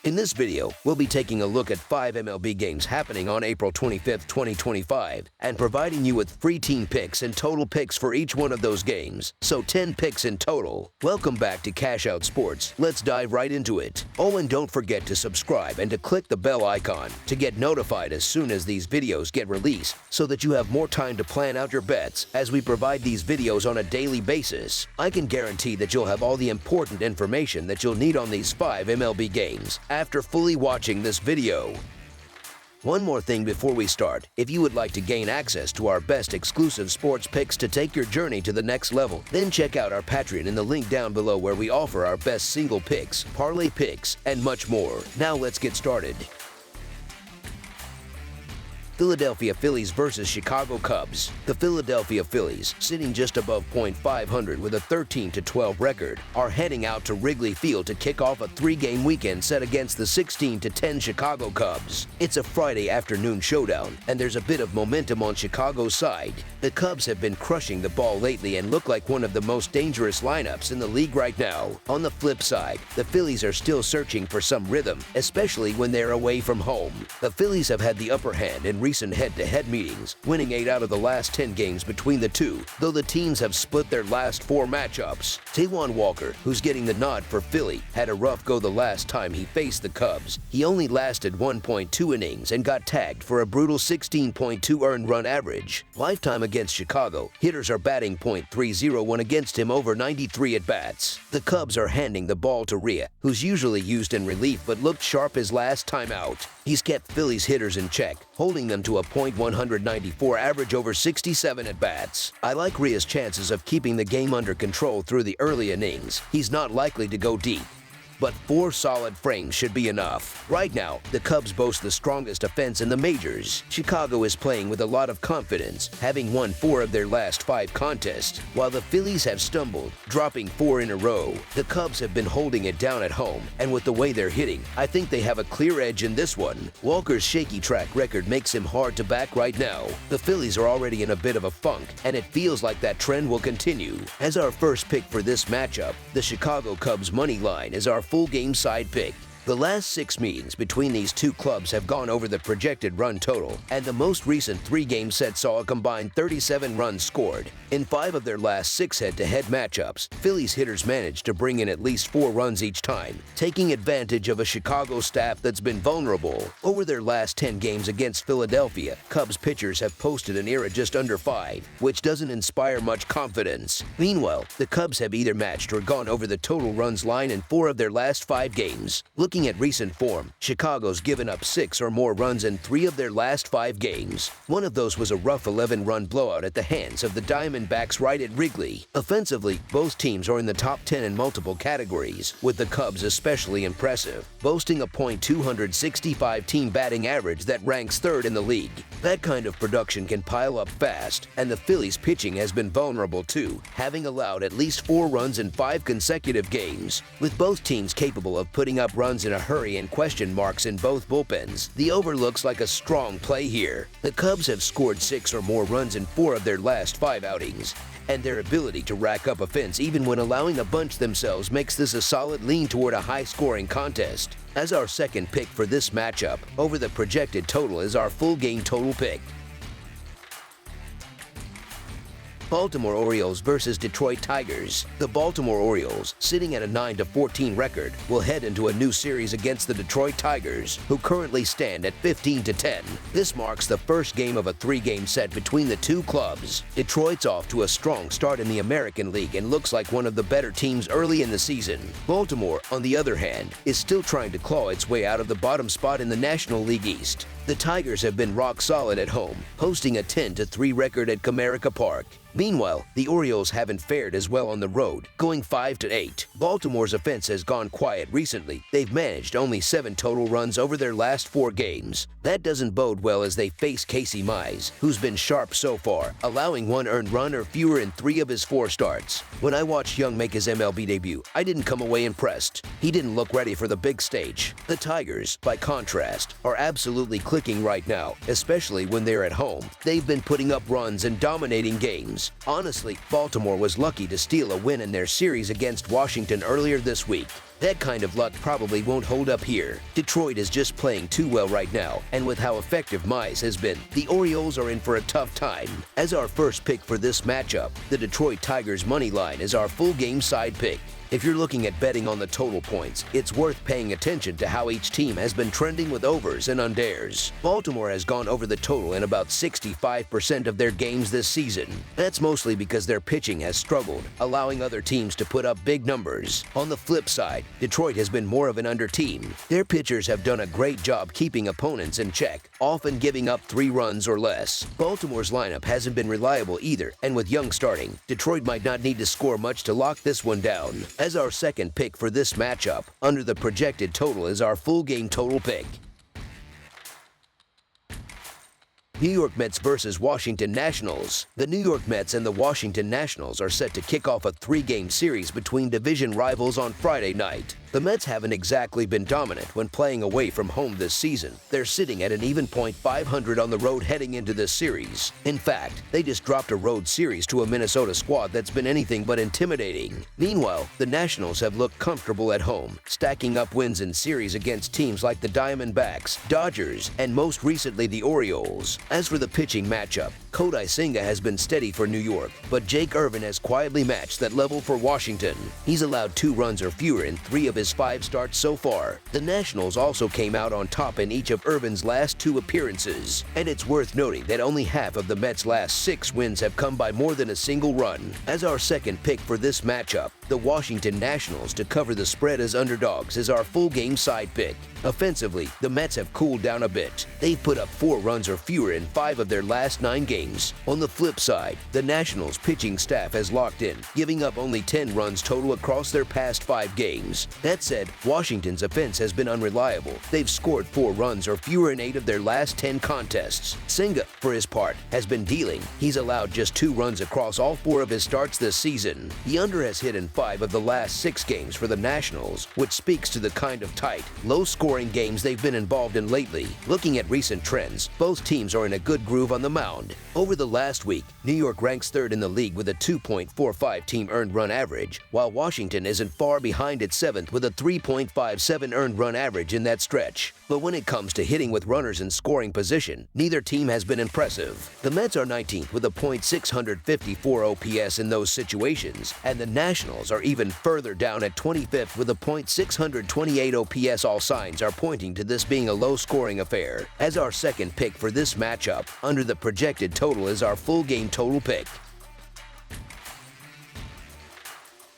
In this video, we'll be taking a look at 5 MLB games happening on April 25th, 2025, and providing you with free team picks and total picks for each one of those games, so 10 picks in total. Welcome back to Cash Out Sports. Let's dive right into it. Oh, and don't forget to subscribe and to click the bell icon to get notified as soon as these videos get released, so that you have more time to plan out your bets as we provide these videos on a daily basis. I can guarantee that you'll have all the important information that you'll need on these 5 MLB games after fully watching this video. One more thing before we start. If you would like to gain access to our best exclusive sports picks to take your journey to the next level, then check out our Patreon in the link down below, where we offer our best single picks, parlay picks, and much more. Now let's get started. Philadelphia Phillies versus Chicago Cubs. The Philadelphia Phillies, sitting just above .500 with a 13-12 record, are heading out to Wrigley Field to kick off a 3-game weekend set against the 16-10 Chicago Cubs. It's a Friday afternoon showdown, and there's a bit of momentum on Chicago's side. The Cubs have been crushing the ball lately and look like one of the most dangerous lineups in the league right now. On the flip side, the Phillies are still searching for some rhythm, especially when they're away from home. The Phillies have had the upper hand in recent head-to-head meetings, winning 8 out of the last 10 games between the two, though the teams have split their last 4 matchups. Taijuan Walker, who's getting the nod for Philly, had a rough go the last time he faced the Cubs. He only lasted 1.2 innings and got tagged for a brutal 16.2 earned run average. Lifetime against Chicago, hitters are batting .301 against him over 93 at-bats. The Cubs are handing the ball to Rhea, who's usually used in relief but looked sharp his last time out. He's kept Phillies hitters in check, holding them to a .194 average over 67 at-bats. I like Rhea's chances of keeping the game under control through the early innings. He's not likely to go deep, but 4 solid frames should be enough. Right now, the Cubs boast the strongest offense in the majors. Chicago is playing with a lot of confidence, having won 4 of their last 5 contests, while the Phillies have stumbled, dropping 4 in a row. The Cubs have been holding it down at home, and with the way they're hitting, I think they have a clear edge in this one. Walker's shaky track record makes him hard to back right now. The Phillies are already in a bit of a funk, and it feels like that trend will continue. As our first pick for this matchup, the Chicago Cubs money line is our full game side pick. The last 6 meetings between these two clubs have gone over the projected run total, and the most recent 3-game set saw a combined 37 runs scored. In 5 of their last 6 head-to-head matchups, Phillies hitters managed to bring in at least 4 runs each time, taking advantage of a Chicago staff that's been vulnerable. Over their last 10 games against Philadelphia, Cubs pitchers have posted an ERA just under 5, which doesn't inspire much confidence. Meanwhile, the Cubs have either matched or gone over the total runs line in 4 of their last 5 games. Looking at recent form, Chicago's given up 6 or more runs in 3 of their last 5 games. One of those was a rough 11-run blowout at the hands of the Diamondbacks right at Wrigley. Offensively, both teams are in the top 10 in multiple categories, with the Cubs especially impressive, boasting a .265 team batting average that ranks 3rd in the league. That kind of production can pile up fast, and the Phillies' pitching has been vulnerable too, having allowed at least 4 runs in 5 consecutive games. With both teams capable of putting up runs in a hurry and question marks in both bullpens, the over looks like a strong play here. The Cubs have scored 6 or more runs in 4 of their last 5 outings, and their ability to rack up offense even when allowing a bunch themselves makes this a solid lean toward a high-scoring contest. As our second pick for this matchup, over the projected total is our full game total pick. Baltimore Orioles versus Detroit Tigers. The Baltimore Orioles, sitting at a 9-14 record, will head into a new series against the Detroit Tigers, who currently stand at 15-10. This marks the first game of a 3-game set between the two clubs. Detroit's off to a strong start in the American League and looks like one of the better teams early in the season. Baltimore, on the other hand, is still trying to claw its way out of the bottom spot in the National League East. The Tigers have been rock solid at home, posting a 10-3 record at Comerica Park. Meanwhile, the Orioles haven't fared as well on the road, going 5-8. Baltimore's offense has gone quiet recently. They've managed only 7 total runs over their last 4 games. That doesn't bode well as they face Casey Mize, who's been sharp so far, allowing 1 earned run or fewer in 3 of his 4 starts. When I watched Young make his MLB debut, I didn't come away impressed. He didn't look ready for the big stage. The Tigers, by contrast, are absolutely clicking right now, especially when they're at home. They've been putting up runs and dominating games. Cubs. Honestly, Baltimore was lucky to steal a win in their series against Washington earlier this week. That kind of luck probably won't hold up here. Detroit is just playing too well right now, and with how effective Mize has been, the Orioles are in for a tough time. As our first pick for this matchup, the Detroit Tigers money line is our full game side pick. If you're looking at betting on the total points, it's worth paying attention to how each team has been trending with overs and unders. Baltimore has gone over the total in about 65% of their games this season. That's mostly because their pitching has struggled, allowing other teams to put up big numbers. On the flip side, Detroit has been more of an under team. Their pitchers have done a great job keeping opponents in check, often giving up 3 runs or less. Baltimore's lineup hasn't been reliable either, and with Young starting, Detroit might not need to score much to lock this one down. As our second pick for this matchup, under the projected total is our full game total pick. New York Mets versus Washington Nationals. The New York Mets and the Washington Nationals are set to kick off a 3-game series between division rivals on Friday night. The Mets haven't exactly been dominant when playing away from home this season. They're sitting at an even .500 on the road heading into this series. In fact, they just dropped a road series to a Minnesota squad that's been anything but intimidating. Meanwhile, the Nationals have looked comfortable at home, stacking up wins in series against teams like the Diamondbacks, Dodgers, and most recently the Orioles. As for the pitching matchup, Kodai Senga has been steady for New York, but Jake Irvin has quietly matched that level for Washington. He's allowed 2 runs or fewer in 3 of his 5 starts so far. The Nationals also came out on top in each of Irvin's last 2 appearances, and it's worth noting that only half of the Mets' last 6 wins have come by more than a single run. As our second pick for this matchup, the Washington Nationals to cover the spread as underdogs is our full game side pick. Offensively, the Mets have cooled down a bit. They've put up 4 runs or fewer in 5 of their last 9 games. On the flip side, the Nationals' pitching staff has locked in, giving up only 10 runs total across their past 5 games. That said, Washington's offense has been unreliable. They've scored 4 runs or fewer in 8 of their last 10 contests. Senga, for his part, has been dealing. He's allowed just 2 runs across all 4 of his starts this season. The under has hit in 5 of the last 6 games for the Nationals, which speaks to the kind of tight, low-scoring games they've been involved in lately. Looking at recent trends, both teams are in a good groove on the mound. Over the last week, New York ranks 3rd in the league with a 2.45 team earned run average, while Washington isn't far behind at 7th with a 3.57 earned run average in that stretch. But when it comes to hitting with runners in scoring position, neither team has been impressive. The Mets are 19th with a .654 OPS in those situations, and the Nationals are even further down at 25th with a .628 OPS. All signs are pointing to this being a low-scoring affair. As our second pick for this matchup, under the projected total is our full game total pick.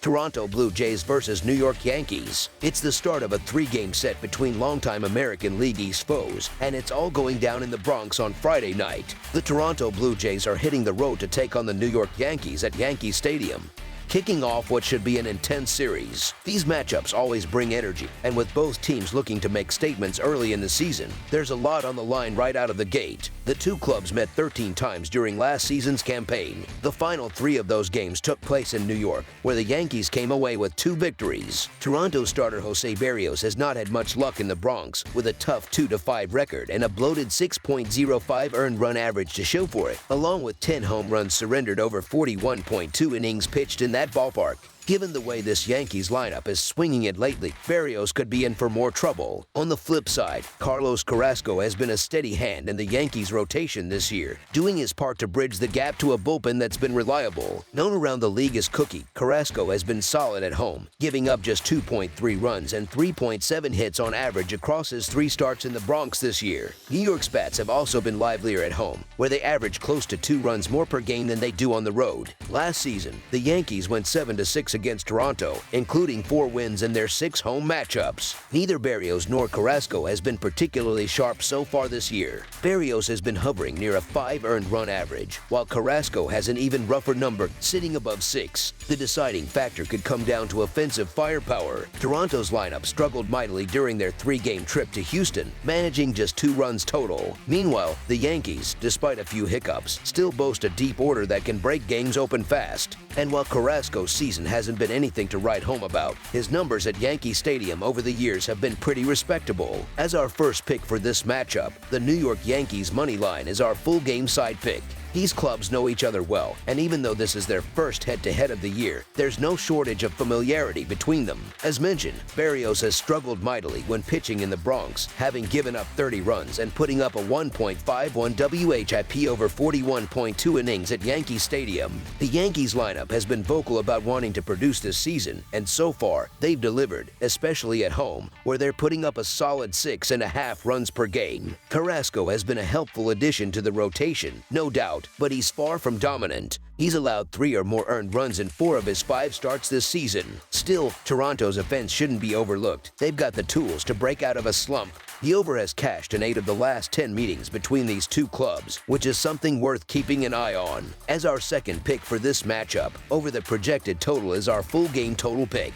Toronto Blue Jays versus New York Yankees. It's the start of a 3-game set between longtime American League East foes, and it's all going down in the Bronx on Friday night. The Toronto Blue Jays are hitting the road to take on the New York Yankees at Yankee Stadium, kicking off what should be an intense series. These matchups always bring energy, and with both teams looking to make statements early in the season, there's a lot on the line right out of the gate. The 2 clubs met 13 times during last season's campaign. The final 3 of those games took place in New York, where the Yankees came away with 2 victories. Toronto starter Jose Berrios has not had much luck in the Bronx, with a tough 2-5 record and a bloated 6.05 earned run average to show for it, along with 10 home runs surrendered over 41.2 innings pitched in that ballpark. Given the way this Yankees lineup is swinging it lately, Berrios could be in for more trouble. On the flip side, Carlos Carrasco has been a steady hand in the Yankees' rotation this year, doing his part to bridge the gap to a bullpen that's been reliable. Known around the league as Cookie, Carrasco has been solid at home, giving up just 2.3 runs and 3.7 hits on average across his 3 starts in the Bronx this year. New York's bats have also been livelier at home, where they average close to 2 runs more per game than they do on the road. Last season, the Yankees went 7-6 against Toronto, including 4 wins in their 6 home matchups. Neither Berrios nor Carrasco has been particularly sharp so far this year. Berrios has been hovering near a 5 earned run average, while Carrasco has an even rougher number, sitting above 6. The deciding factor could come down to offensive firepower. Toronto's lineup struggled mightily during their 3-game trip to Houston, managing just 2 runs total. Meanwhile, the Yankees, despite a few hiccups, still boast a deep order that can break games open fast. And while Carrasco's season hasn't been anything to write home about, his numbers at Yankee Stadium over the years have been pretty respectable. As our first pick for this matchup, the New York Yankees money line is our full game side pick. These clubs know each other well, and even though this is their first head-to-head of the year, there's no shortage of familiarity between them. As mentioned, Berrios has struggled mightily when pitching in the Bronx, having given up 30 runs and putting up a 1.51 WHIP over 41.2 innings at Yankee Stadium. The Yankees lineup has been vocal about wanting to produce this season, and so far, they've delivered, especially at home, where they're putting up a solid 6.5 runs per game. Carrasco has been a helpful addition to the rotation, no doubt, but he's far from dominant. He's allowed 3 or more earned runs in 4 of his 5 starts this season. Still, Toronto's offense shouldn't be overlooked. They've got the tools to break out of a slump. The over has cashed in 8 of the last 10 meetings between these two clubs, which is something worth keeping an eye on. As our second pick for this matchup, over the projected total is our full game total pick.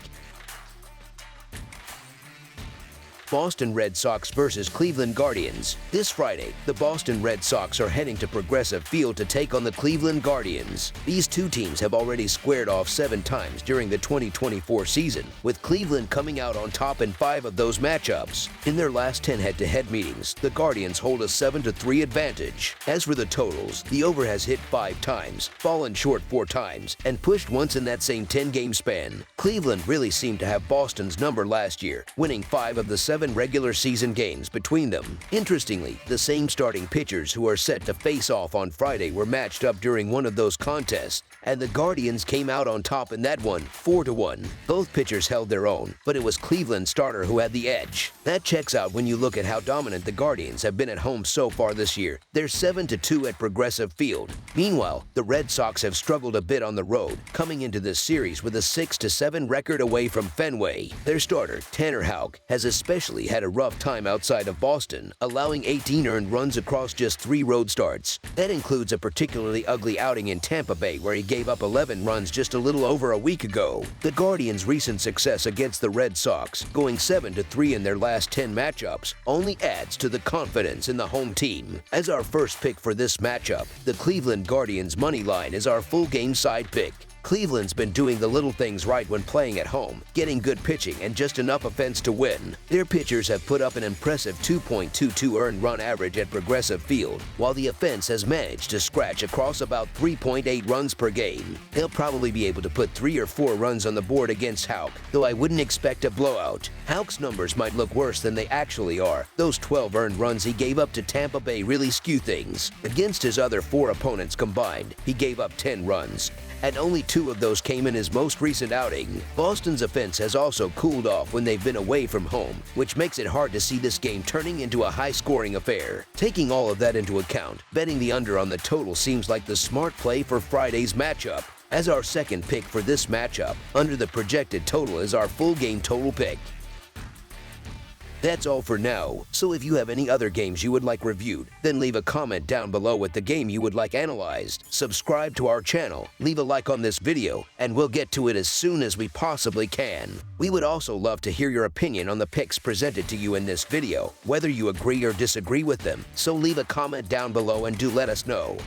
Boston Red Sox versus Cleveland Guardians. This Friday, the Boston Red Sox are heading to Progressive Field to take on the Cleveland Guardians. These two teams have already squared off 7 times during the 2024 season, with Cleveland coming out on top in 5 of those matchups. In their last 10 head-to-head meetings, the Guardians hold a 7-3 advantage. As for the totals, the over has hit 5 times, fallen short 4 times, and pushed once in that same 10-game span. Cleveland really seemed to have Boston's number last year, winning 5 of the 7 regular season games between them. Interestingly, the same starting pitchers who are set to face off on Friday were matched up during one of those contests, and the Guardians came out on top in that one, 4-1. Both pitchers held their own, but it was Cleveland's starter who had the edge. That checks out when you look at how dominant the Guardians have been at home so far this year. They're 7-2 at Progressive Field. Meanwhile, the Red Sox have struggled a bit on the road, coming into this series with a 6-7 record away from Fenway. Their starter, Tanner Houck, has especially had a rough time outside of Boston, allowing 18 earned runs across just 3 road starts. That includes a particularly ugly outing in Tampa Bay where he gave up 11 runs just a little over a week ago. The Guardians' recent success against the Red Sox, going 7-3 in their last 10 matchups, only adds to the confidence in the home team. As our first pick for this matchup, the Cleveland Guardians money line is our full game side pick. Cleveland's been doing the little things right when playing at home, getting good pitching and just enough offense to win. Their pitchers have put up an impressive 2.22 earned run average at Progressive Field, while the offense has managed to scratch across about 3.8 runs per game. They'll probably be able to put 3 or 4 runs on the board against Houck, though I wouldn't expect a blowout. Houck's numbers might look worse than they actually are. Those 12 earned runs he gave up to Tampa Bay really skew things. Against his other 4 opponents combined, he gave up 10 runs, and only 2 of those came in his most recent outing. Boston's offense has also cooled off when they've been away from home, which makes it hard to see this game turning into a high-scoring affair. Taking all of that into account, betting the under on the total seems like the smart play for Friday's matchup. As our second pick for this matchup, under the projected total is our full game total pick. That's all for now, so if you have any other games you would like reviewed, then leave a comment down below with the game you would like analyzed. Subscribe to our channel, leave a like on this video, and we'll get to it as soon as we possibly can. We would also love to hear your opinion on the picks presented to you in this video, whether you agree or disagree with them, so leave a comment down below and do let us know.